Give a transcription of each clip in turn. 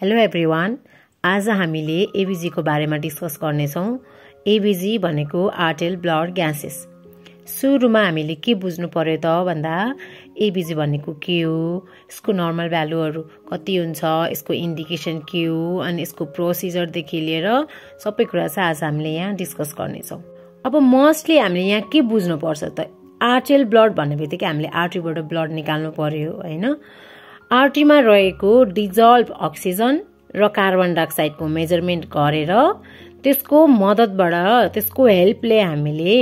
Hello everyone, आज हामीले ABG को बारेमा डिस्कस गर्नेछौं। एबीजी भनेको आर्टेरियल ब्लड ग्यासेस। सुरुमा हामीले के बुझ्नु पर्यो त भन्दा एबीजी भनेको के हो, यसको नर्मल भ्यालुहरु कति हुन्छ, यसको इन्डिकेसन के हो अनि यसको प्रोसिजर देखि लिएर सबै कुरा चाहिँ आज हामीले यहाँ डिस्कस गर्नेछौं। अब मोस्टली हामीले यहाँ के बुझ्नु पर्छ त, आर्टेरियल ब्लड भन्नेबित्तिकै हामीले आर्टरीबाट ब्लड निकाल्नु पर्यो हैन। आर्टरीमा रहेको डिजल्भ अक्सिजन र कार्बन डाइअक्साइडको मेजरमेन्ट गरेर त्यसको मद्दतबाट त्यसको हेल्पले हामीले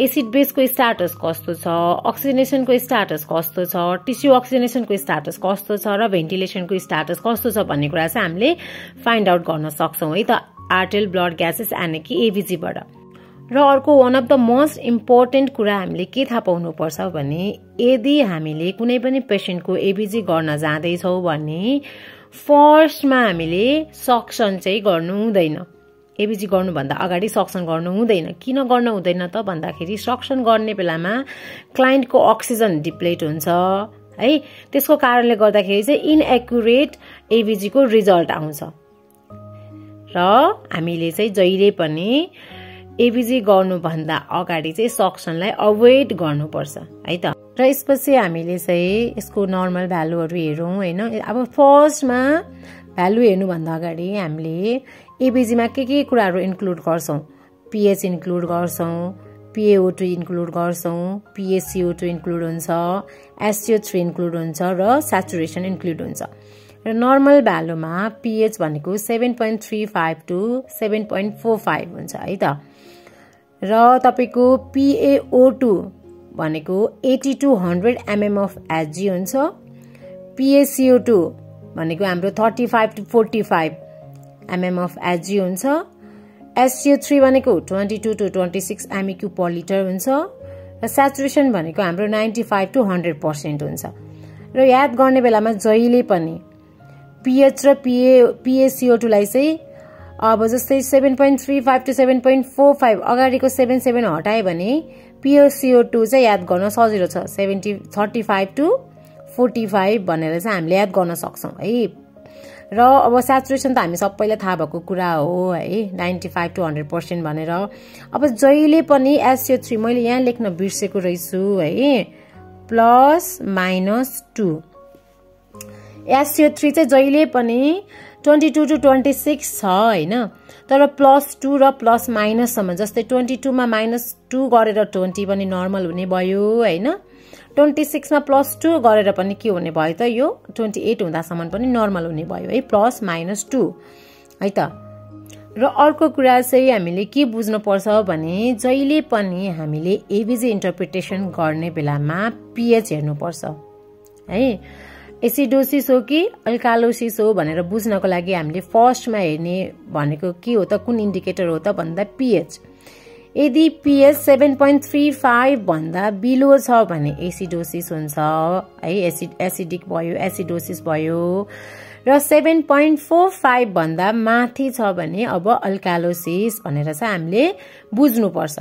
एसिड बेसको स्ट्याटस कस्तो छ, अक्सिजनेसनको स्ट्याटस कस्तो छ, टिस्यु अक्सिजनेसनको स्ट्याटस कस्तो छ र भेन्टिलेसनको स्ट्याटस कस्तो छ भन्ने कुरा चाहिँ हामीले फाइन्ड आउट गर्न सक्छौं है त आर्टेरियल ब्लड ग्यासेस यानी कि एबीजी बाट। र अर्को one of the most important कुरा हामीले के थाहा पाउनु पर्छ भने यदि हामीले कुनै पनि पेशेन्टको एबीजी गर्न जाँदैछौं भने फर्स्टमा हामीले सक्सन चाहिँ गर्नु हुँदैन। एबीजी गर्नुभन्दा अगाडि सक्सन गर्नु हुँदैन। किन गर्नु हुँदैन त भन्दाखेरि सक्सन गर्ने बेलामा क्लाइन्टको अक्सिजन डिप्लेट हुन्छ है, त्यसको कारणले गर्दाखेरि चाहिँ इनएक्युरेट एबीजी को रिजल्ट आउँछ र हामीले चाहिँ जहिले पनि एबीजी गर्नुभन्दा अगाडि चाहिँ सक्सनलाई अभोइड गर्नुपर्छ है त। र यसपछि हामीले चाहिँ यसको नर्मल भ्यालुहरु हेरौं हैन। अब फर्स्टमा भ्यालु हेर्नु भन्दा अगाडि हामीले एबीजी मा के कुराहरु इन्क्लुड गर्छौं, पीएच इन्क्लुड गर्छौं, PaO2 इन्क्लुड गर्छौं, PaCO2 इन्क्लुड हुन्छ, SCO3 इन्क्लुड हुन्छ र स्याचुरेसन इन्क्लुड हुन्छ। र नर्मल भ्यालुमा पीएच भनेको 7.35 टु 7.45 हुन्छ है त। र तपाईको PaO2 भनेको 80 to 100 mm of Hg हुन्छ। PaCO2 भनेको हाम्रो 35 to 45 mm of Hg हुन्छ। SCO3 भनेको 22 to 26 MEq per liter हुन्छ र स्याचुरेसन भनेको हाम्रो 95 to 100% हुन्छ। र याद गर्ने बेलामा जहिले पनि पीएच र PaCO2 लाई चाहिँ अब जस्तै 7.35 to 7.45 अगाडिको 77 हटाए भने PaCO2 चाहिँ याद गर्न सजिलो छ। 35 to 45 भनेर चाहिँ हामीले याद गर्न सक्छौं है। र अब स्याचुरेसन त हामी सबैलाई थाहा भएको कुरा हो है, 95 to 100% भनेर। अब जहिले पनि SCO3 मैले यहाँ लेख्न बिर्सेको रहेछु है, प्लस माइनस 2। SCO3 चाहिँ जहिले पनि 22 to 26 छ हैन, तर प्लस 2 र प्लस माइनस सम्म, जस्तै 22 मा माइनस 2 गरेर 20 पनि नर्मल हुने भयो हैन, 26 मा प्लस 2 गरेर पनि के हुने भयो त यो 28 हुँदासम्म पनि नर्मल हुने भयो है, प्लस माइनस 2 है त। र अर्को कुरा चाहिँ हामीले के बुझ्नु पर्छ भने जहिले पनि हामीले एबीजी इन्टरप्रिटेसन गर्ने बेलामा पीएच हेर्नु पर्छ है। एसिडोसिस हो कि अल्कालोसिस हो भनेर बुझ्नको लागि हामीले फर्स्टमा हेर्ने भनेको के हो त, कुन इन्डिकेटर हो त भन्दा पीएच। यदि पीएच 7.35 भन्दा बिलो छ भने एसिडोसिस हुन्छ है, एसिडिक भयो, एसिडोसिस भयो। र 7.45 भन्दा माथि छ भने अब अल्कालोसिस भनेर चाहिँ हामीले बुझ्नु पर्छ।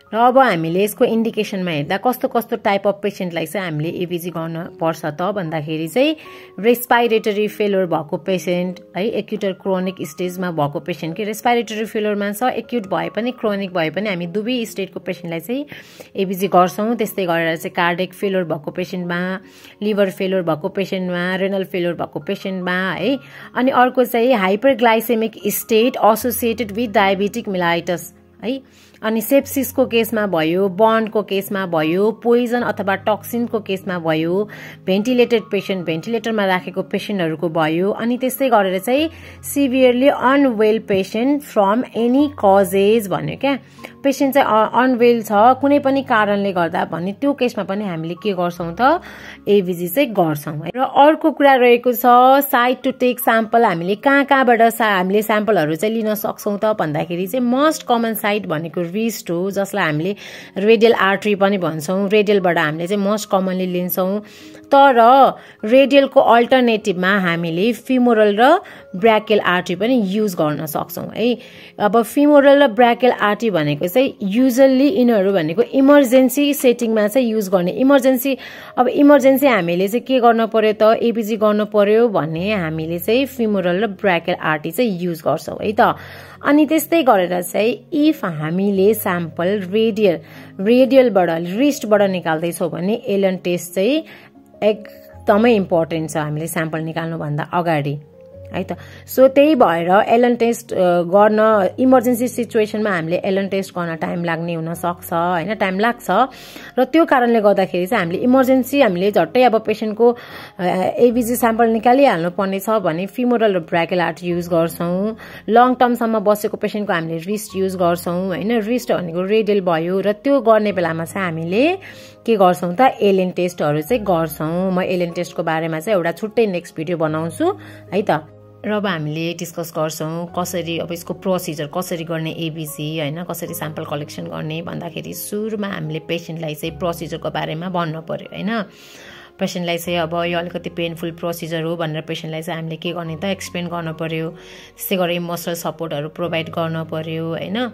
र अब हामीले यसको इन्डिकेसनमा हेर्दा कस्तो कस्तो टाइप अफ पेशेन्टलाई चाहिँ हामीले एबीजी गर्न पर्छ त भन्दाखेरि चाहिँ रेस्पिरेटरी फेलियर भएको पेशेन्ट है, एक्युट र क्रोनिक स्टेजमा भएको पेशेन्ट, के रेस्पिरेटरी फेलियरमा छ, एक्युट भए पनि क्रोनिक भए पनि हामी दुवै स्टेजको पेशेन्टलाई चाहिँ एबीजी गर्छौं। त्यस्तै गरेर चाहिँ कार्डियक फेलियर भएको पेशेन्टमा, लिभर फेलियर भएको पेशेन्टमा, रेनल फेलियर भएको पेशेन्टमा है। अनि अर्को चाहिँ hyperglycaemic state associated with diabetic mellitus है। अनि सेप्सिसको केसमा भयो, बर्नको केसमा भयो, पोइजन अथवा टक्सिनको केसमा भयो, भेन्टिलेटेड पेशेन्ट, भेन्टिलेटरमा राखेको पेशेन्टहरुको भयो। अनि त्यस्तै गरेर चाहिँ severely unwell patient from any causes भन्यो क्या, पेशेन्ट चाहिँ अनवेल छ कुनै पनि कारणले गर्दा भने त्यो केसमा पनि हामीले के गर्छौं त एबीजी चाहिँ गर्छौं है। र अर्को कुरा रहेको छ साइट टु टेक स्याम्पल। हामीले कहाँबाट हामीले स्याम्पलहरु चाहिँ लिन सक्छौं त भन्दाखेरि चाहिँ मोस्ट कमन साइट भनेको रिस्ट हो, जसलाई हामीले रेडियल आर्टरी पनि भन्छौँ। रेडियलबाट हामीले चाहिँ मोस्ट कमनली लिन्छौँ, तर रेडियलको अल्टरनेटिभमा हामीले फिमोरल र ब्राकियल आर्टरी पनि युज गर्न सक्छौँ है। अब फिमोरल र ब्राकियल आर्टरी भनेको चाहिँ युजल्ली यिनीहरू भनेको इमर्जेन्सी सेटिङमा चाहिँ युज गर्ने। अब इमर्जेन्सी हामीले चाहिँ के गर्न पर्यो त, एबिजी गर्न पर्यो भने हामीले चाहिँ फिमोरल र ब्राकियल आर्टरी चाहिँ युज गर्छौँ है त। अनि त्यस्तै गरेर चाहिँ इफ हामीले स्याम्पल रेडियलबाट रिस्टबाट निकाल्दैछौँ भने एलन टेस्ट चाहिँ एकदमै इम्पोर्टेन्ट छ हामीले स्याम्पल निकाल्नुभन्दा अगाडि है त। सो त्यही भएर एलन टेस्ट गर्न इमर्जेन्सी सिचुएसनमा हामीले एलन टेस्ट गर्न टाइम लाग्ने हुनसक्छ होइन, टाइम लाग्छ। र त्यो कारणले गर्दाखेरि चाहिँ हामीले झट्टै अब पेसेन्टको एबिजी स्याम्पल निकालिहाल्नु पर्ने छ भने फिमोरल र ब्राकियल आर्टरी युज गर्छौँ। लङ टर्मसम्म बसेको पेसेन्टको हामीले रिस्ट युज गर्छौँ होइन। रिस्ट भनेको रेडियल भयो, र त्यो गर्ने बेलामा चाहिँ हामीले के गर्छौँ त, एलन टेस्टहरू चाहिँ गर्छौँ। म एलन टेस्टको बारेमा चाहिँ एउटा छुट्टै नेक्स्ट भिडियो बनाउँछु है त। र अब हामीले डिस्कस गर्छौँ कसरी अब यसको प्रोसिजर कसरी गर्ने एबिजी होइन, कसरी स्याम्पल कलेक्सन गर्ने भन्दाखेरि सुरुमा हामीले पेसेन्टलाई चाहिँ प्रोसिजरको बारेमा भन्नु पर्यो होइन। पेसेन्टलाई चाहिँ अब यो अलिकति पेनफुल प्रोसिजर हो भनेर पेसेन्टलाई चाहिँ हामीले के गर्ने त, एक्सप्लेन गर्नु पर्यो। त्यस्तै गरेर इमोसनल सपोर्टहरू प्रोभाइड गर्नु पर्यो होइन।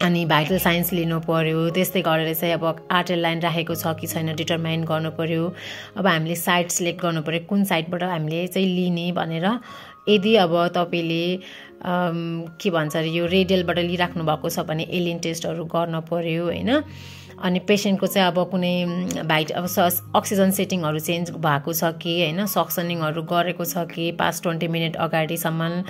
अनि भाइटल साइन्स लिनु पर्यो। त्यस्तै गरेर चाहिँ अब आर्टेल लाइन राखेको छ कि छैन डिटरमाइन गर्नु पर्यो। अब हामीले साइड सिलेक्ट गर्नु पर्यो, कुन साइडबाट हामीले चाहिँ लिने भनेर। यदि अब तपाईँले के भन्छ अरे यो रेडियलबाट लिइराख्नु भएको छ भने एलिन टेस्टहरू गर्न पर्यो होइन। अनि पेसेन्टको चाहिँ अब कुनै अब अक्सिजन सेटिङहरू चेन्ज भएको छ कि होइन, सक्सनिङहरू गरेको छ कि पास्ट 20 मिनट अगाडिसम्म,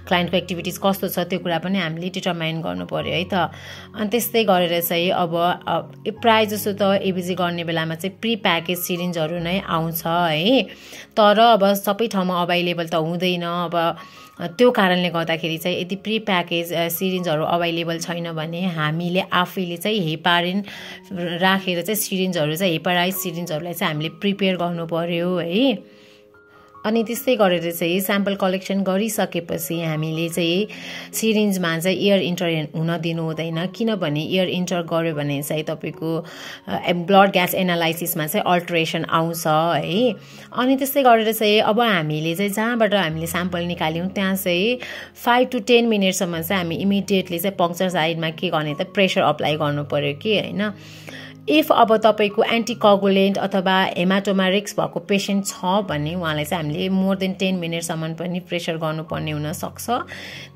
क्लाइन्टको एक्टिभिटिज कस्तो छ त्यो कुरा पनि हामीले डिटरमाइन गर्नु पर्यो है त। अनि त्यस्तै गरेर चाहिँ अब प्रायः जसो त एबिजी गर्ने बेलामा चाहिँ प्री प्याकेज सिरिन्जहरू नै आउँछ है, तर अब सबै ठाउँमा अभाइलेबल त हुँदैन। अब त्यो कारणले गर्दाखेरि चाहिँ यदि प्री प्याकेज सिरिन्जहरू अभाइलेबल छैन भने हामीले आफैले चाहिँ हेपारिन राखेर चाहिँ सिरिन्जहरू चाहिँ हेपाराइज सिरिन्जहरूलाई चाहिँ हामीले प्रिपेयर गर्नु पर्यो है। अनि त्यस्तै गरेर चाहिँ स्याम्पल कलेक्सन गरिसकेपछि हामीले चाहिँ सिरिन्जमा चाहिँ एयर इन्टर हुन दिनु हुँदैन, किनभने एयर इन्टर गर्यो भने चाहिँ तपाईँको ब्लड ग्यास एनालाइसिसमा चाहिँ अल्टरेसन आउँछ है। अनि त्यस्तै गरेर चाहिँ अब हामीले चाहिँ जहाँबाट हामीले स्याम्पल निकाल्यौँ त्यहाँ चाहिँ 5 to 10 मिनटसम्म चाहिँ हामी इमिडिएटली चाहिँ पङ्क्चर साइडमा के गर्ने त, प्रेसर अप्लाई गर्नु पर्यो कि होइन। इफ अब तपाईँको एन्टिकोगुलेन्ट अथवा हेमाटोमा रिस्क भएको पेसेन्ट छ भने उहाँलाई चाहिँ हामीले मोर देन 10 मिनटसम्म पनि प्रेसर गर्नुपर्ने हुनसक्छ।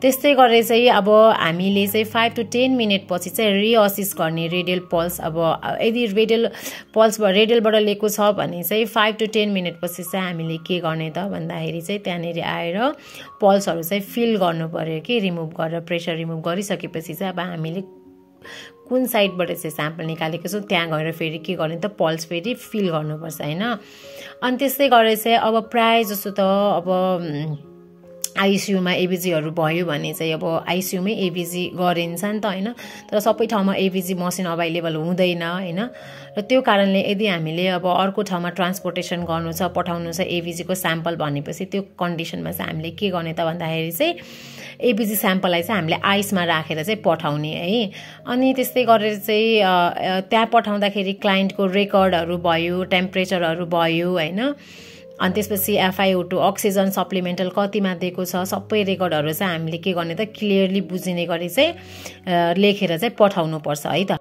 त्यस्तै गरेर चाहिँ अब हामीले चाहिँ 5 to 10 मिनट पछि चाहिँ रिअसिस गर्ने रेडियल पल्स। अब यदि रेडियलबाट लिएको छ भने चाहिँ 5 to 10 मिनट पछि चाहिँ हामीले के गर्ने त भन्दाखेरि चाहिँ त्यहाँनिर आएर पल्सहरू चाहिँ फिल गर्नु पर्यो कि, रिमुभ गरेर प्रेसर रिमुभ गरिसकेपछि चाहिँ अब हामीले कुन साइडबाट चाहिँ स्याम्पल निकालेको छौँ त्यहाँ गएर फेरि के गर्ने त, पल्स फेरि फिल गर्नुपर्छ होइन। अनि त्यस्तै गरेर चाहिँ अब प्रायः जस्तो त अब आइसियूमा एबिजीहरू भयो भने चाहिँ अब आइसियूमै एबिजी गरिन्छ नि त होइन, तर सबै ठाउँमा एबिजी मसिन अभाइलेबल हुँदैन होइन। र त्यो कारणले यदि हामीले अब अर्को ठाउँमा ट्रान्सपोर्टेसन गर्नु छ, पठाउनु छ एबिजीको स्याम्पल भनेपछि त्यो कन्डिसनमा चाहिँ हामीले के गर्ने त भन्दाखेरि चाहिँ एबिजी स्याम्पललाई चाहिँ हामीले आइसमा राखेर चाहिँ पठाउने है। अनि त्यस्तै गरेर चाहिँ त्यहाँ पठाउँदाखेरि क्लाइन्टको रेकर्डहरू भयो, टेम्परेचरहरू भयो होइन। अनि त्यसपछि FiO2 अक्सिजन सप्लिमेन्टल कतिमा दिएको छ सबै रेकर्डहरू चाहिँ हामीले के गर्ने त, क्लियरली बुझिने गरी चाहिँ लेखेर चाहिँ पठाउनुपर्छ है त।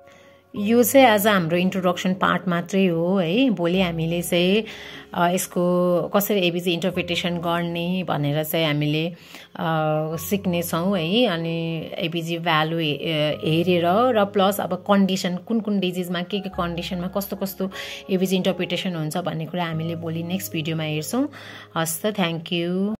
यो चाहिँ एज हाम्रो इन्ट्रोडक्सन पार्ट मात्रै हो है। भोलि हामीले चाहिँ यसको कसरी एबिजी इन्टरप्रिटेसन गर्ने भनेर चाहिँ हामीले सिक्नेछौँ है। अनि एबिजी भ्यालु हेरेर र प्लस अब कन्डिसन कुन कुन डिजिजमा के कन्डिसनमा कस्तो कस्तो एबिजी इन्टरप्रिटेसन हुन्छ भन्ने कुरा हामीले भोलि नेक्स्ट भिडियोमा हेर्छौँ। हस् त, थ्याङ्क यू।